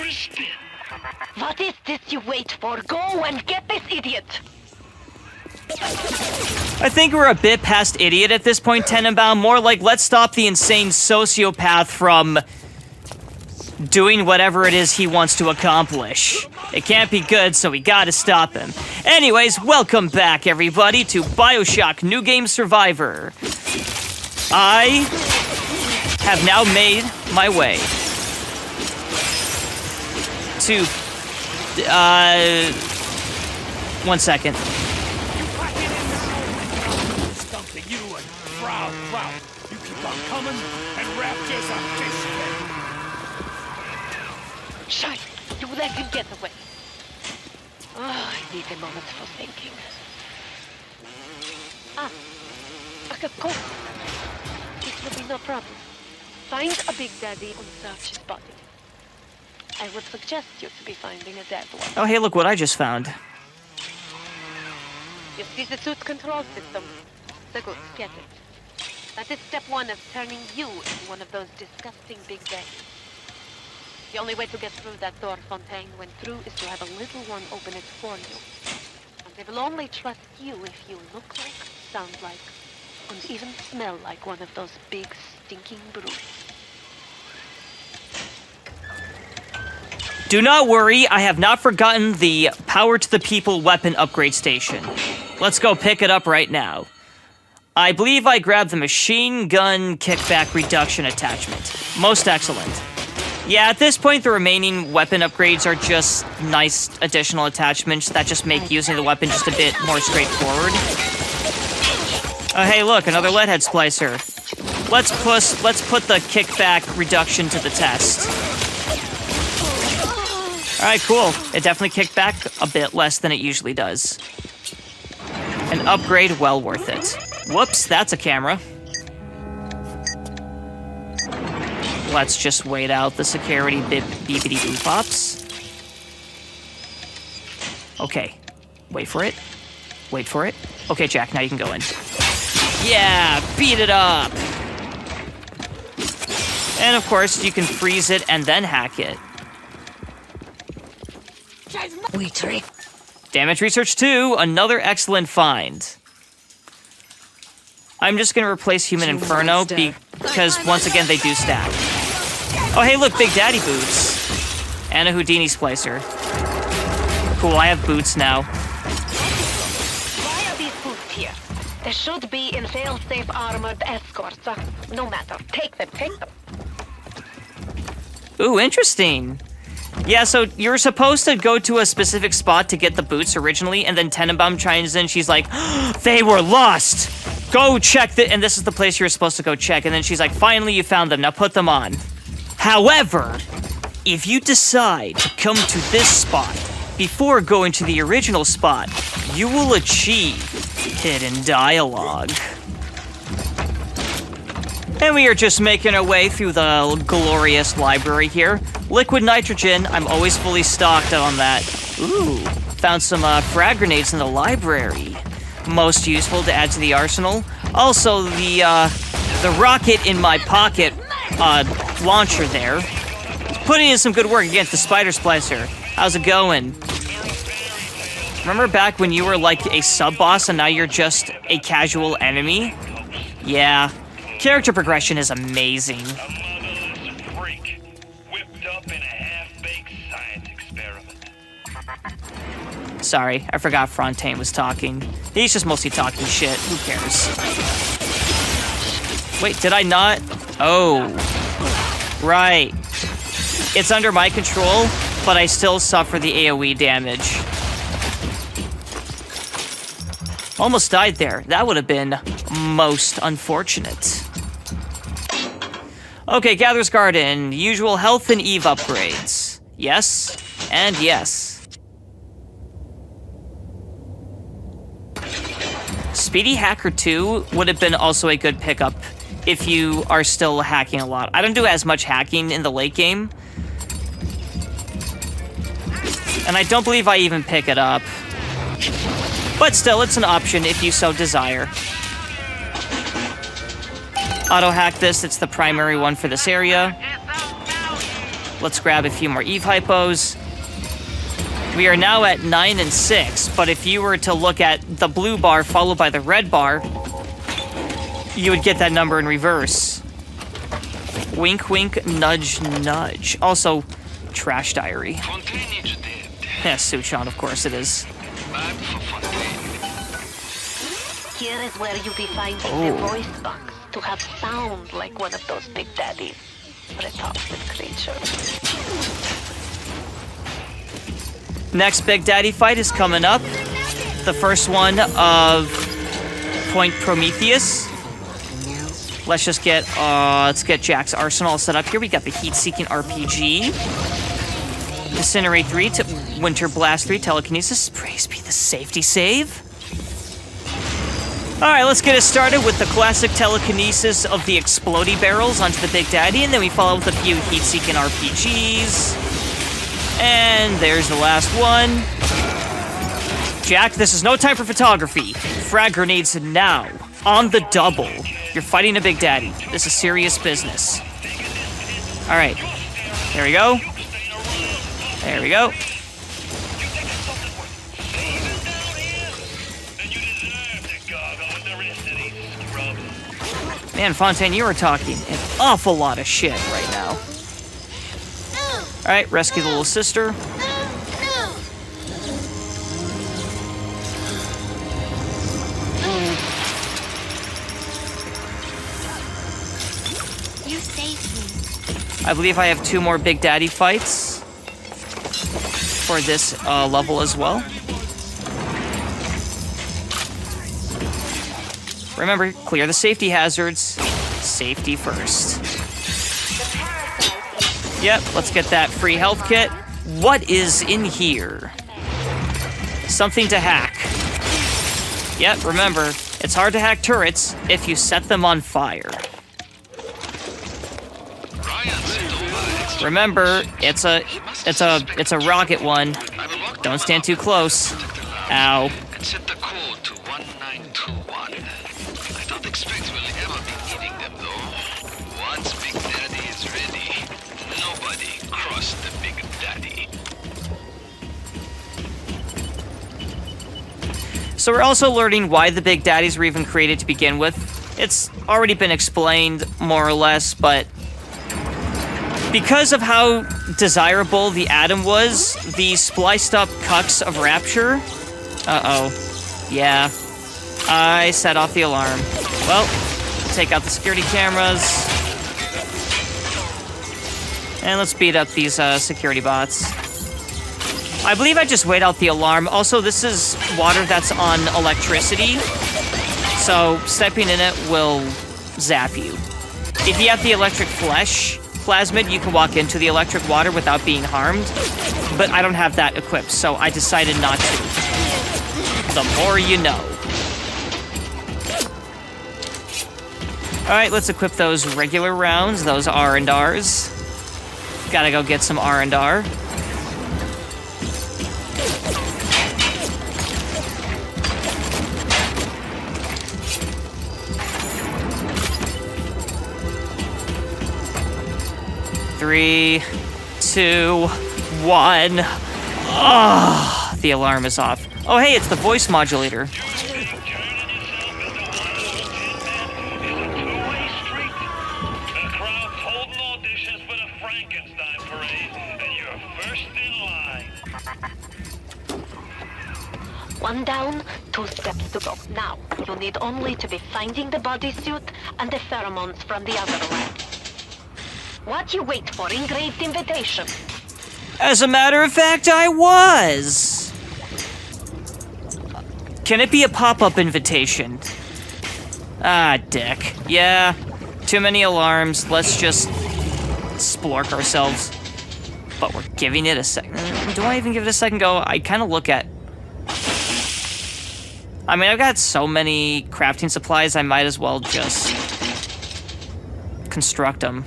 for a spin. What is this you wait for? Go and get this idiot! I think we're a bit past idiot at this point, Tenenbaum. More like, let's stop the insane sociopath from doing whatever it is he wants to accomplish. It can't be good, so we gotta stop him. Anyways, welcome back, everybody, to Bioshock New Game Survivor. I have now made my way to, 1 second. Stumping you and proud. You keep on coming and raptures on this way. Shite! You let him get away. Oh, I need a moment for thinking. Of course. It will be no problem. Find a Big Daddy and search his body. I would suggest you to be finding a dead one. Oh, hey, look what I just found. You see the suit control system? So good, get it. That is step one of turning you into one of those disgusting Big Daddies. The only way to get through that door Fontaine went through is to have a little one open it for you. And they will only trust you if you look like, sound like, and even smell like one of those big stinking brutes. Do not worry, I have not forgotten the Power to the People weapon upgrade station. Let's go pick it up right now. I believe I grabbed the machine gun kickback reduction attachment. Most excellent. Yeah, at this point, the remaining weapon upgrades are just nice additional attachments that just make using the weapon just a bit more straightforward. Oh, hey, look, another lead head splicer. Let's put the kickback reduction to the test. All right, cool. It definitely kicked back a bit less than it usually does. An upgrade well worth it. Whoops, that's a camera. Let's just wait out the security beepity boop pops. Okay, wait for it. Wait for it. Okay, Jack, now you can go in. Yeah, beat it up. And of course, you can freeze it and then hack it. Damage Research 2, another excellent find. I'm just gonna replace Human Inferno because once again they do stack. Oh hey look, Big Daddy boots. And a Houdini splicer. Cool, I have boots now. Why are these boots here? They should be in fail-safe armored escorts. No matter, take them. Ooh, interesting. Yeah, so you're supposed to go to a specific spot to get the boots originally, and then Tenenbaum chimes in, she's like, they were lost! Go check and this is the place you're supposed to go check, and then she's like, finally you found them, now put them on. However, if you decide to come to this spot before going to the original spot, you will achieve hidden dialogue. And we are just making our way through the glorious library here. Liquid nitrogen, I'm always fully stocked on that. Ooh, found some frag grenades in the library. Most useful to add to the arsenal. Also, the rocket in my pocket launcher there. Putting in some good work against the spider splicer. How's it going? Remember back when you were like a sub-boss and now you're just a casual enemy? Yeah. Character progression is amazing. A motherless freak whipped up in a half-baked science experiment. Sorry, I forgot Fontaine was talking. He's just mostly talking shit. Who cares? Wait, did I not? Oh. Right. It's under my control, but I still suffer the AoE damage. Almost died there. That would have been most unfortunate. Okay, Gatherer's Garden. Usual health and Eve upgrades. Yes, and yes. Speedy Hacker 2 would have been also a good pickup if you are still hacking a lot. I don't do as much hacking in the late game. And I don't believe I even pick it up. But still, it's an option if you so desire. Auto-hack this, it's the primary one for this area. Let's grab a few more Eve hypos. We are now at 9 and 6, but if you were to look at the blue bar followed by the red bar, you would get that number in reverse. Wink, wink, nudge, nudge. Also, trash diary. Yeah, Suchon, of course it is. Here is where you'll be finding the voice box to have sound like one of those Big Daddies. Repulsive creatures. Next Big Daddy fight is coming up. The first one of Point Prometheus. Let's just get Jack's arsenal set up here. We got the Heat-Seeking RPG. Incinerate 3, Winter Blast 3, Telekinesis. Praise be the safety save. Alright, let's get it started with the classic telekinesis of the explodey barrels onto the Big Daddy, and then we follow with a few Heat-Seeking RPGs. And there's the last one. Jack, this is no time for photography. Frag grenades now. On the double. You're fighting a Big Daddy. This is serious business. Alright. There we go. There we go. Man, Fontaine, you are talking an awful lot of shit right now. Alright, rescue the little sister. You saved me. I believe I have 2 more Big Daddy fights for this level as well. Remember, clear the safety hazards. Safety first. Yep, let's get that free health kit. What is in here? Something to hack. Yep, remember, it's hard to hack turrets if you set them on fire. Remember, it's a rocket one. Don't stand too close. Ow. Set the code to 1921. I don't expect we'll ever be needing them though. Once Big Daddy is ready, nobody cross the Big Daddy. So we're also learning why the Big Daddies were even created to begin with. It's already been explained, more or less, but because of how desirable the atom was, the spliced up cucks of Rapture... Uh-oh. Yeah. I set off the alarm. Well, take out the security cameras. And let's beat up these security bots. I believe I just wait out the alarm. Also, this is water that's on electricity, so stepping in it will zap you. If you have the electric flesh plasmid, you can walk into the electric water without being harmed, but I don't have that equipped, so I decided not to. The more you know. Alright, let's equip those regular rounds, those R&Rs. Gotta go get some R&R. Three, 2, 1. Ah, the alarm is off. Oh, hey, it's the voice modulator. One down, 2 steps to go. Now, you need only to be finding the bodysuit and the pheromones from the other lab. What you wait for? Engraved invitation. As a matter of fact, I was. Can it be a pop-up invitation? Ah, dick. Yeah, too many alarms. Let's just splork ourselves. But we're giving it a second. Do I even give it a second go? I kind of look at... I mean, I've got so many crafting supplies, I might as well just construct them.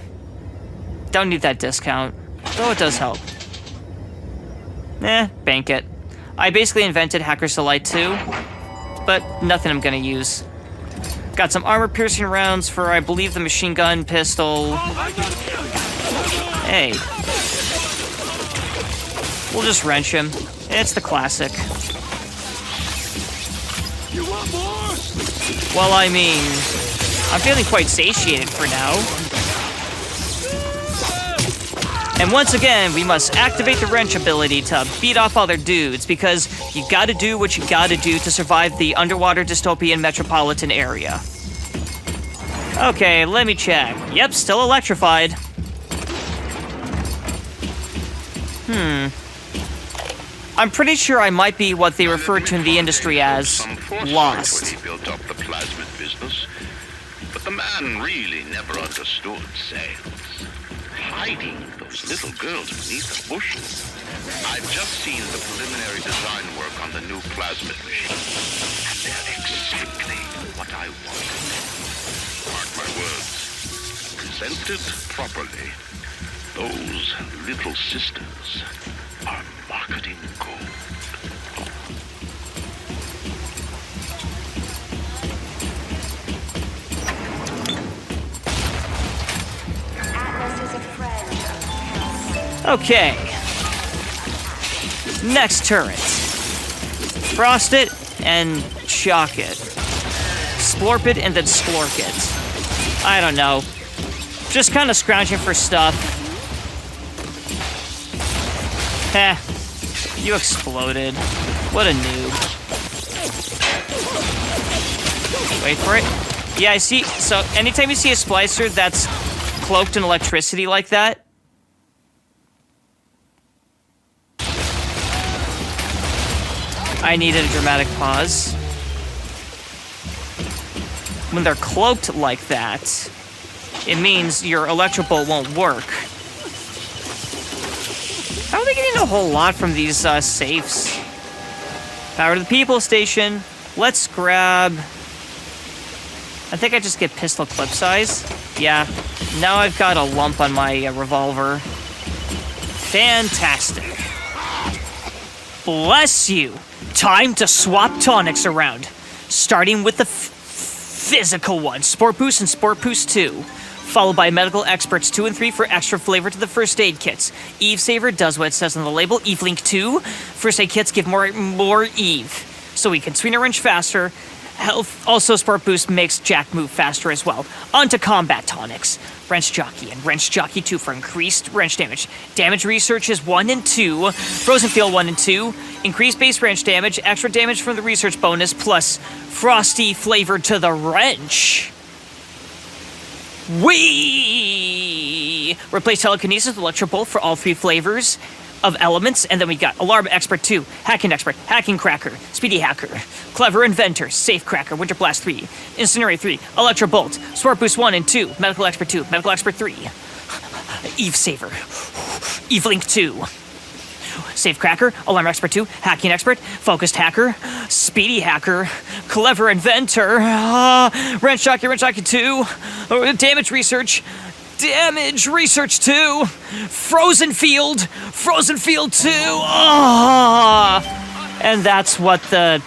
Don't need that discount, though it does help. Bank it. I basically invented Hacker's Delight too, but nothing I'm gonna use. Got some armor-piercing rounds for, I believe, the machine gun, pistol. Hey. We'll just wrench him. It's the classic. You want more? Well, I mean, I'm feeling quite satiated for now. And once again, we must activate the wrench ability to beat off other dudes, because you gotta do what you gotta do to survive the underwater dystopian metropolitan area. Okay, let me check. Yep, still electrified. I'm pretty sure I might be what they refer to in the industry as lost. He built up the plasmid business, but the man really never understood sales. Hiding those little girls beneath the bushes. I've just seen the preliminary design work on the new plasmid machine, and they're exactly what I wanted. Mark my words. Presented properly, those little sisters are marketing gold. Okay. Next turret. Frost it and shock it. Splorp it and then splork it. I don't know. Just kind of scrounging for stuff. Heh. You exploded. What a noob. Wait for it. Yeah, I see. So, anytime you see a splicer that's cloaked in electricity like that, I needed a dramatic pause. When they're cloaked like that, it means your electrobolt won't work. How are they getting a whole lot from these safes? Power to the people station. Let's grab... I think I just get pistol clip size. Yeah. Now I've got a lump on my revolver. Fantastic. Bless you. Time to swap tonics around. Starting with the physical one. Sport Boost and Sport Boost 2. Followed by Medical Experts 2 and 3 for extra flavor to the first aid kits. Eve Saver does what it says on the label. Eve Link 2. First aid kits give more Eve. So we can swing a wrench faster. Health. Also, Sport Boost makes Jack move faster as well. On to combat tonics. Wrench Jockey and Wrench Jockey 2 for increased wrench damage. Damage research is 1 and 2. Frozen Field 1 and 2. Increased base wrench damage. Extra damage from the research bonus. Plus frosty flavor to the wrench. Whee! Replace telekinesis with electrobolt for all 3 flavors of elements, and then we got Alarm Expert 2, Hacking Expert, Hacking Cracker, Speedy Hacker, Clever Inventor, Safe Cracker, Winter Blast 3, Incinerate 3, Electrobolt, Sport Boost 1 and 2, Medical Expert 2, Medical Expert 3, Eve Saver, Eve Link 2, Safe Cracker, Alarm Expert 2, Hacking Expert, Focused Hacker, Speedy Hacker, Clever Inventor, Wrench Jockey 2, Damage Research 2, Frozen Field 2, and that's what that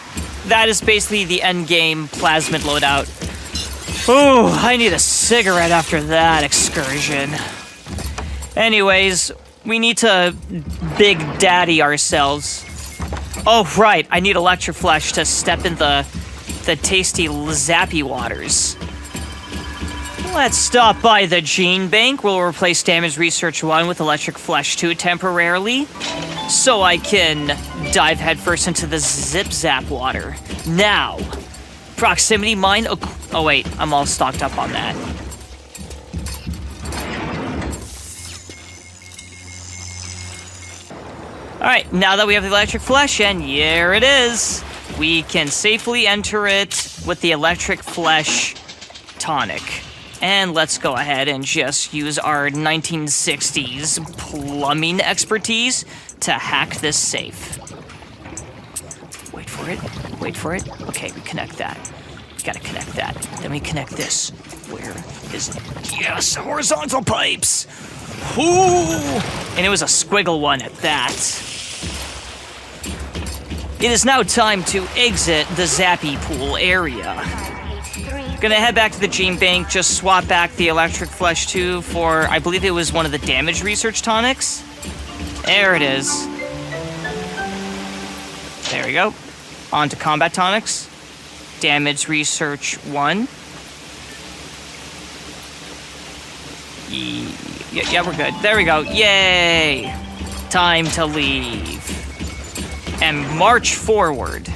is basically the end game plasmid loadout. Ooh, I need a cigarette after that excursion. Anyways, we need to Big Daddy ourselves. Oh, right, I need Electric Flesh to step in the tasty zappy waters. Let's stop by the Gene Bank. We'll replace Damage Research 1 with Electric Flesh 2 temporarily, so I can dive headfirst into the Zip Zap water. Now, Proximity Mine... Oh wait, I'm all stocked up on that. Alright, now that we have the Electric Flesh, and here it is, we can safely enter it with the Electric Flesh tonic. And let's go ahead and just use our 1960s plumbing expertise to hack this safe. Wait for it. Okay, we connect that. We gotta connect that. Then we connect this. Where is it? Yes, horizontal pipes! Ooh! And it was a squiggle one at that. It is now time to exit the Zappy Pool area. Gonna head back to the Gene Bank, just swap back the Electric Flesh 2 for, I believe it was one of the Damage Research tonics. There it is. There we go. On to combat tonics. Damage research 1. Yeah, we're good. There we go. Yay! Time to leave. And march forward.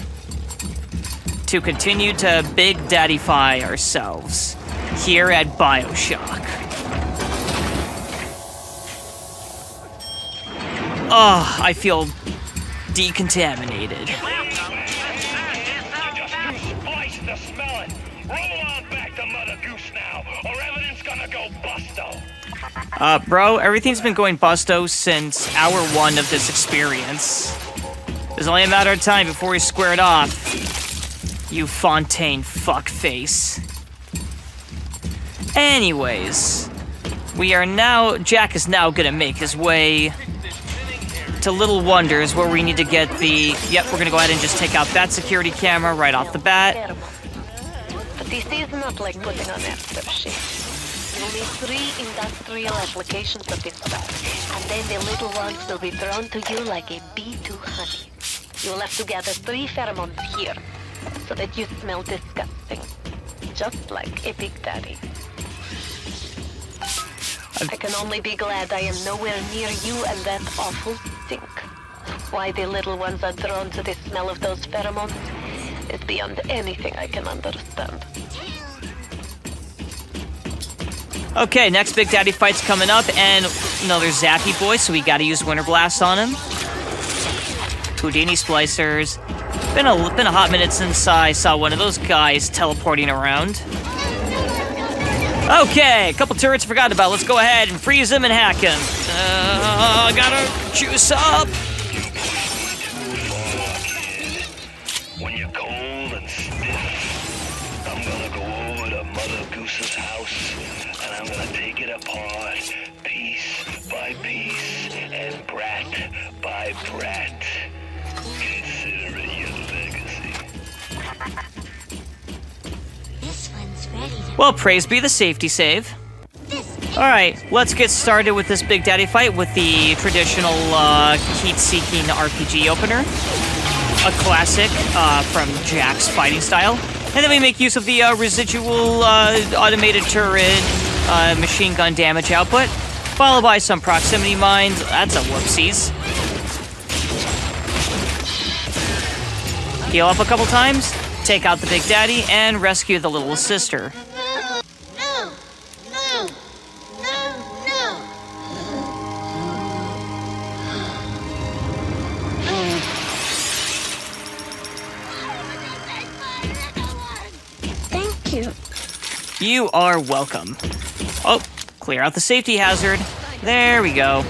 To continue to Big Daddy-fy ourselves. Here at Bioshock. Oh, I feel decontaminated. Splice to smell it. Roll on back to Mother Goose now, or everything's gonna go busto. Bro, everything's been going busto since hour 1 of this experience. It's only a matter of time before we square it off. You Fontaine fuckface. Anyways, Jack is now gonna make his way to Little Wonders, where we need to get the... Yep, we're gonna go ahead and just take out that security camera right off the bat. But this is not like putting on aftershave. You'll need 3 industrial applications of this stuff, and then the little ones will be drawn to you like a bee to honey. You will have to gather 3 pheromones here, so that you smell disgusting. Just like a Big Daddy. I can only be glad I am nowhere near you and that awful stink. Why the little ones are drawn to the smell of those pheromones is beyond anything I can understand. Okay, next Big Daddy fight's coming up, and another Zappy boy, so we gotta use Winter Blast on him. Houdini Splicers. Been a hot minute since I saw one of those guys teleporting around. Okay, a couple turrets forgot about. Let's go ahead and freeze him and hack him. Gotta juice up. When you're cold and stiff, I'm gonna go over to Mother Goose's house, and I'm gonna take it apart, piece by piece, and brat by brat. Consider it your legacy. This one's ready to... Well, praise be the safety save. Alright, let's get started with this Big Daddy fight with the traditional heat-seeking RPG opener. A classic from Jack's fighting style. And then we make use of the residual automated turret machine gun damage output, followed by some proximity mines. That's a whoopsies. Heal up a couple times, take out the Big Daddy, and rescue the little sister. Thank you. You are welcome. Oh, clear out the safety hazard. There we go.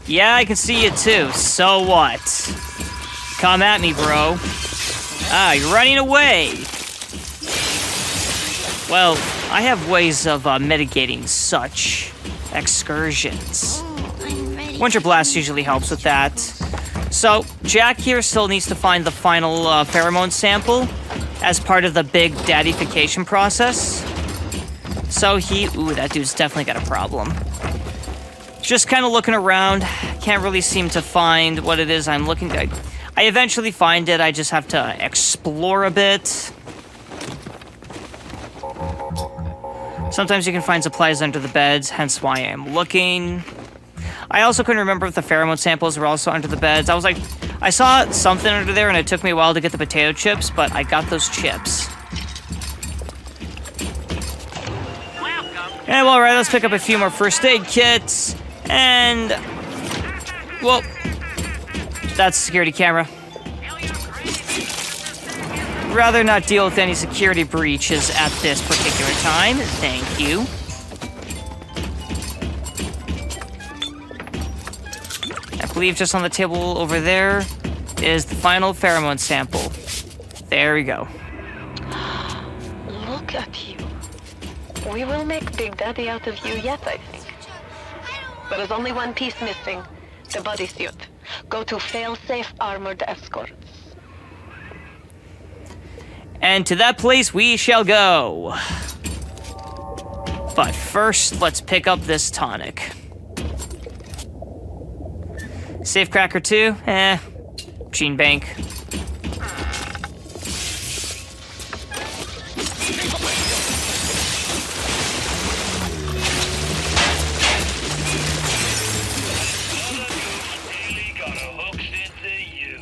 Yeah, I can see you too. So what? Come at me, bro. Ah, you're running away. Well, I have ways of mitigating such excursions. Winter Blast usually helps with that. So, Jack here still needs to find the final pheromone sample as part of the Big Daddification process. So ooh, that dude's definitely got a problem. Just kind of looking around, can't really seem to find what it is I'm looking at. I eventually find it, I just have to explore a bit. Sometimes you can find supplies under the beds, hence why I am looking. I also couldn't remember if the pheromone samples were also under the beds. I was like, I saw something under there and it took me a while to get the potato chips, but I got those chips. And well, alright, let's pick up a few more first aid kits. And, well, that's a security camera. Rather not deal with any security breaches at this particular time. Thank you. I believe just on the table over there is the final pheromone sample. There we go. Look at you. We will make Big Daddy out of you yet, I think. But there's only one piece missing. The bodysuit. Go to fail-safe armored escorts. And to that place we shall go. But first, let's pick up this tonic. Safecracker 2? gene bank. Really got her hooks into you.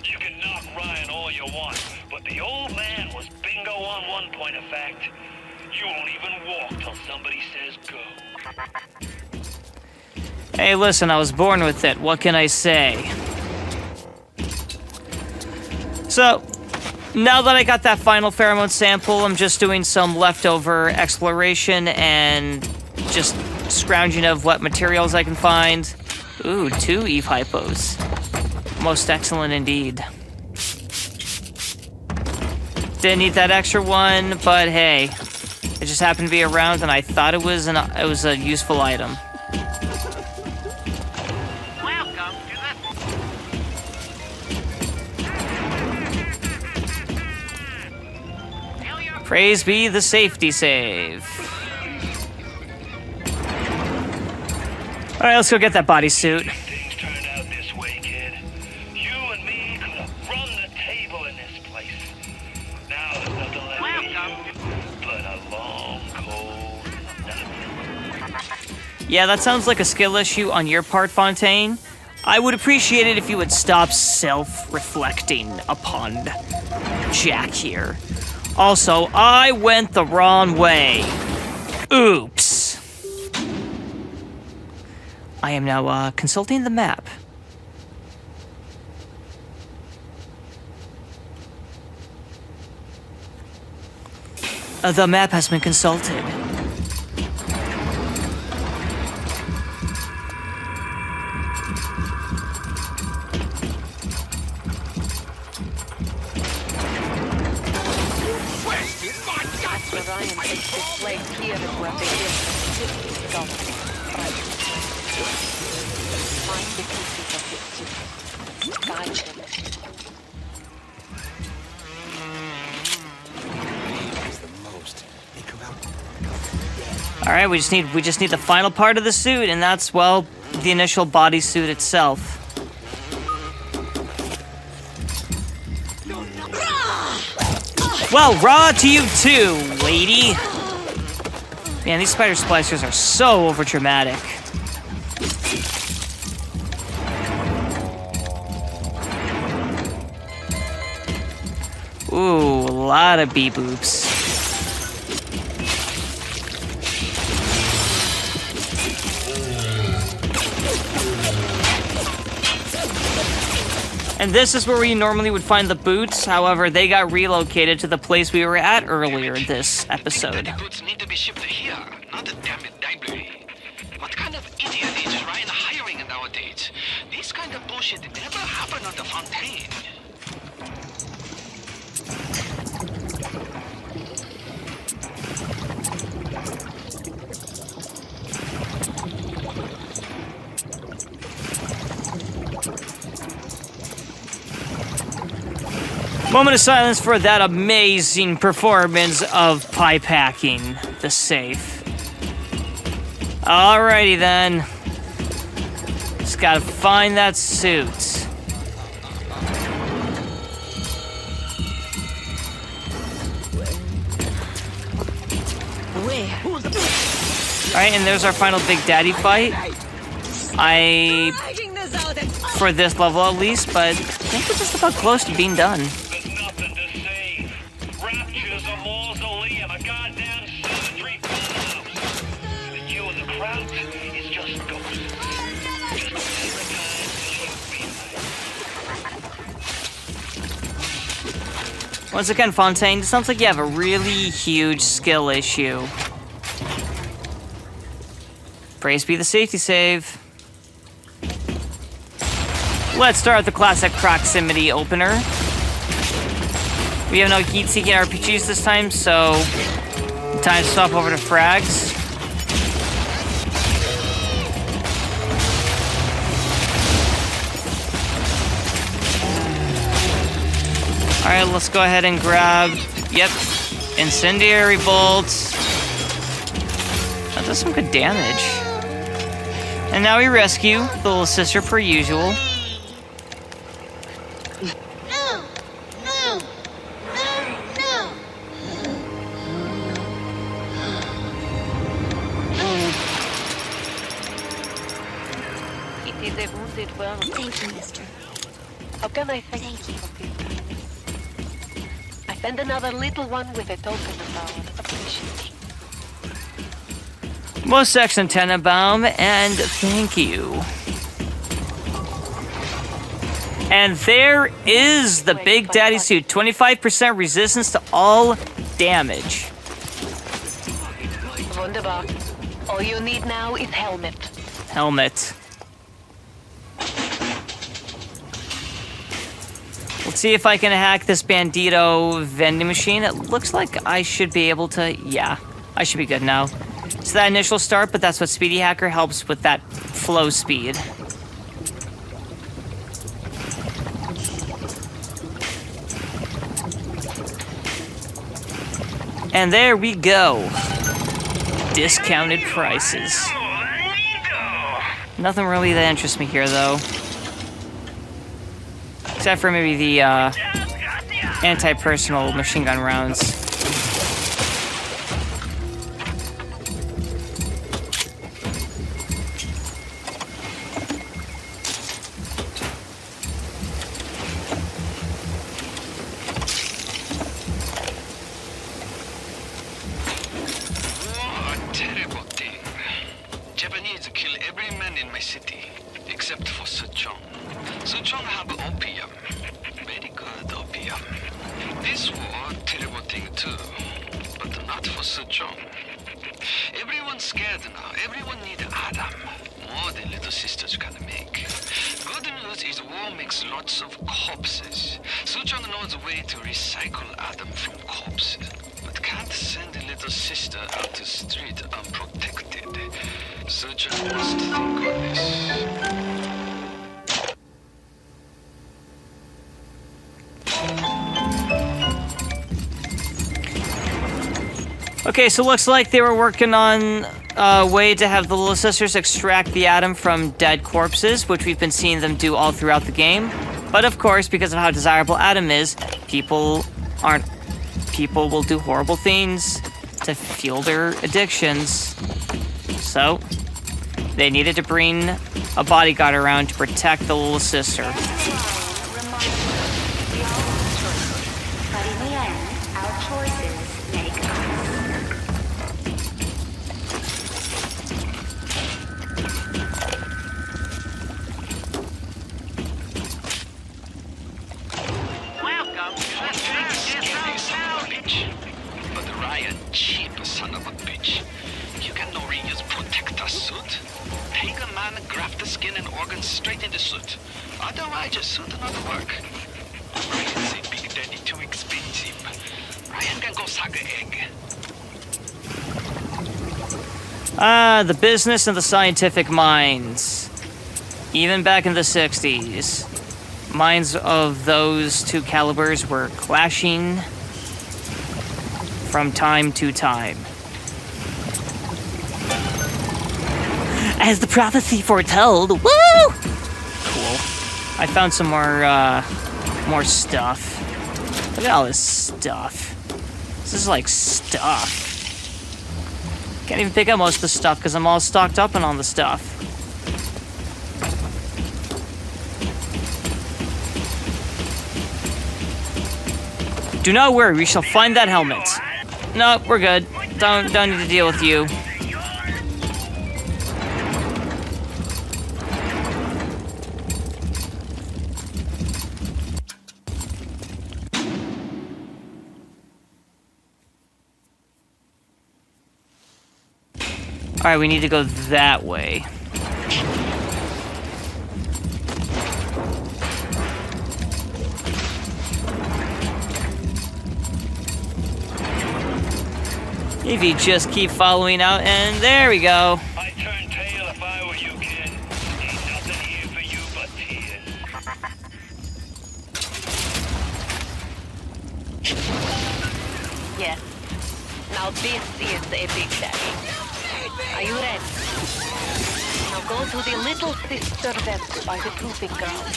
You can knock Ryan all you want, but the old man was bingo on one point of fact. You won't even walk till somebody says go. Hey, listen, I was born with it. What can I say? So, now that I got that final pheromone sample, I'm just doing some leftover exploration and just scrounging of what materials I can find. Ooh, 2 Eve hypos. Most excellent indeed. Didn't need that extra one, but hey, it just happened to be around, and I thought it was a useful item. Welcome to the... Praise be the safety save. All right, let's go get that bodysuit. Things turned out this way, kid. You and me could have run the table in this place. Now there's nothing left for you but a long, cold nothing. Yeah, that sounds like a skill issue on your part, Fontaine. I would appreciate it if you would stop self-reflecting upon Jack here. Also, I went the wrong way. Oops. I am now consulting the map. The map has been consulted. Master Ryan thinks this place here is where they live $50. Find the pieces of this suit. Guide them. All right, we just need the final part of the suit, and that's, well, the initial bodysuit itself. Well, raw to you too, lady. Man, these spider splicers are so overdramatic. Ooh, a lot of bee-boops. And this is where we normally would find the boots. However, they got relocated to the place we were at earlier this episode. The goods need to be shipped here, not the damn library. What kind of idiot is Ryan hiring nowadays? This kind of bullshit never happened on the Fontaine. Moment of silence for that amazing performance of pipe hacking the safe. Alrighty then. Just gotta find that suit. Alright, and there's our final Big Daddy fight. For this level at least, but I think we're just about close to being done. There's nothing to save. Rapture's a mausoleum, a goddamn cemetery farmhouse. And you and the crowd is just ghosts. Once again, Fontaine, it sounds like you have a really huge skill issue. Praise be the safety save. Let's start the classic proximity opener. We have no heat-seeking RPGs this time, so time to swap over to frags. Alright, let's go ahead and grab, yep, incendiary bolts. That does some good damage. And now we rescue the little sister per usual. is a wounded world. Thank you, mister. How can I thank you for this kindness? I send another little one with a token of our appreciation. Most excellent, Tenenbaum, and thank you. And there is the Big Daddy suit. 25% resistance to all damage. Wunderbar. All you need now is helmet. Helmet. Let's see if I can hack this Bandito vending machine. It looks like I should be able to... Yeah, I should be good now. It's that initial start, but that's what Speedy Hacker helps with, that flow speed. And there we go. Discounted prices. Nothing really that interests me here, though. Except for maybe the anti-personal machine gun rounds. Okay, so looks like they were working on a way to have the Little Sisters extract the atom from dead corpses, which we've been seeing them do all throughout the game. But of course, because of how desirable atom is, people will do horrible things to fuel their addictions. So, they needed to bring a bodyguard around to protect the Little Sister. But in the end, our choices make us. Welcome to the bitch. But Ryan, cheap son of a bitch. You can no reuse protector suit. Take a man, graft the skin and organs straight in the suit. Otherwise, your suit not work. Ryan say Big Daddy too expensive. Ryan can go suck an egg. Ah, the business and the scientific minds. Even back in the 60s, minds of those two calibers were clashing from time to time. As the prophecy foretold, woo! Cool. I found some more stuff. Look at all this stuff. This is like stuff. Can't even pick up most of the stuff because I'm all stocked up on the stuff. Do not worry, we shall find that helmet. No, we're good. Don't need to deal with you. Alright, we need to go that way. If you just keep following out, and there we go. I'd turn tail if I were you, kid. Ain't nothing here for you but tears. Yes. Now this is a Big Daddy. Are you ready? Now go to the Little Sister vent by the proving ground.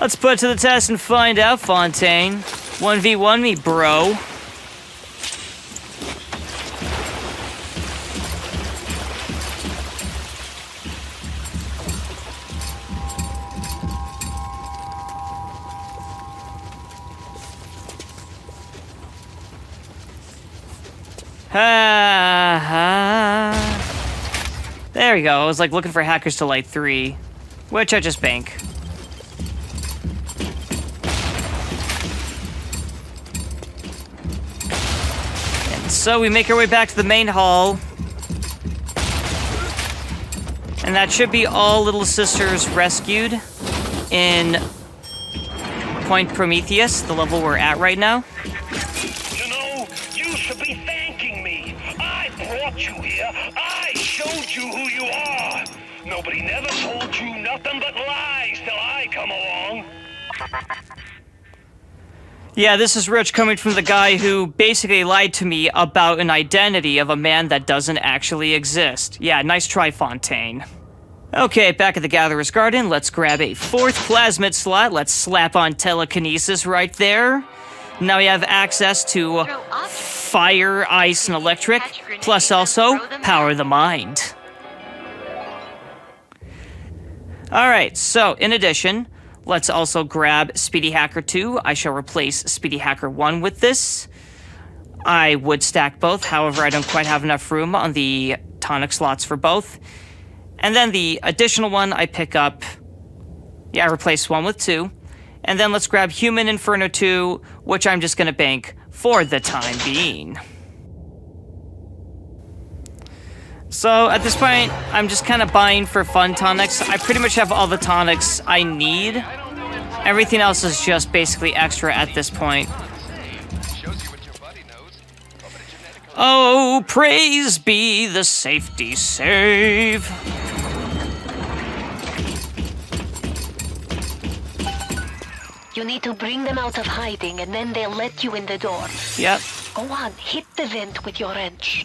Let's put it to the test and find out, Fontaine. 1v1 me, bro. There we go. I was like looking for Hackers Delight 3, which I just bank. And so we make our way back to the main hall. And that should be all little sisters rescued in Point Prometheus, the level we're at right now. You know, you should be thanking me. I brought you here. I showed you who you are. Nobody never told you nothing but lies till I come along. Yeah, this is Rich coming from the guy who basically lied to me about an identity of a man that doesn't actually exist. Yeah, nice try, Fontaine. Okay, back at the Gatherer's Garden, let's grab a 4th plasmid slot. Let's slap on telekinesis right there. Now we have access to fire, ice, and electric, plus also power the mind. Alright, so in addition, let's also grab Speedy Hacker 2. I shall replace Speedy Hacker 1 with this. I would stack both, however I don't quite have enough room on the tonic slots for both. And then the additional one I pick up, I replace 1 with 2. And then let's grab Human Inferno 2, which I'm just gonna bank for the time being. So at this point, I'm just kind of buying for fun tonics. I pretty much have all the tonics I need. Everything else is just basically extra at this point. Oh, praise be the safety save. You need to bring them out of hiding, and then they'll let you in the door. Yep. Go on, hit the vent with your wrench.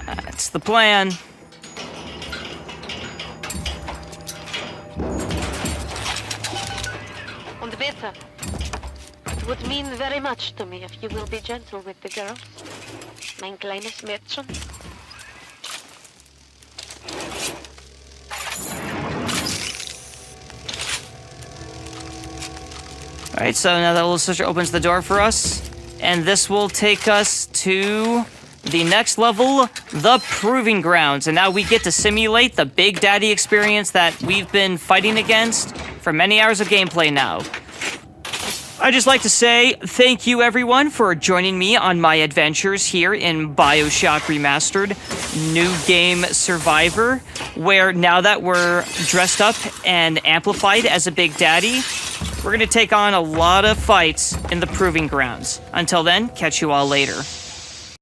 That's the plan. Und Vita, it would mean very much to me if you will be gentle with the girls. Mein kleines Mädchen. Alright, so now that little sister opens the door for us, and this will take us to the next level, the Proving Grounds. And now we get to simulate the Big Daddy experience that we've been fighting against for many hours of gameplay now. I'd just like to say thank you, everyone, for joining me on my adventures here in Bioshock Remastered New Game Survivor, where now that we're dressed up and amplified as a Big Daddy, we're going to take on a lot of fights in the Proving Grounds. Until then, catch you all later.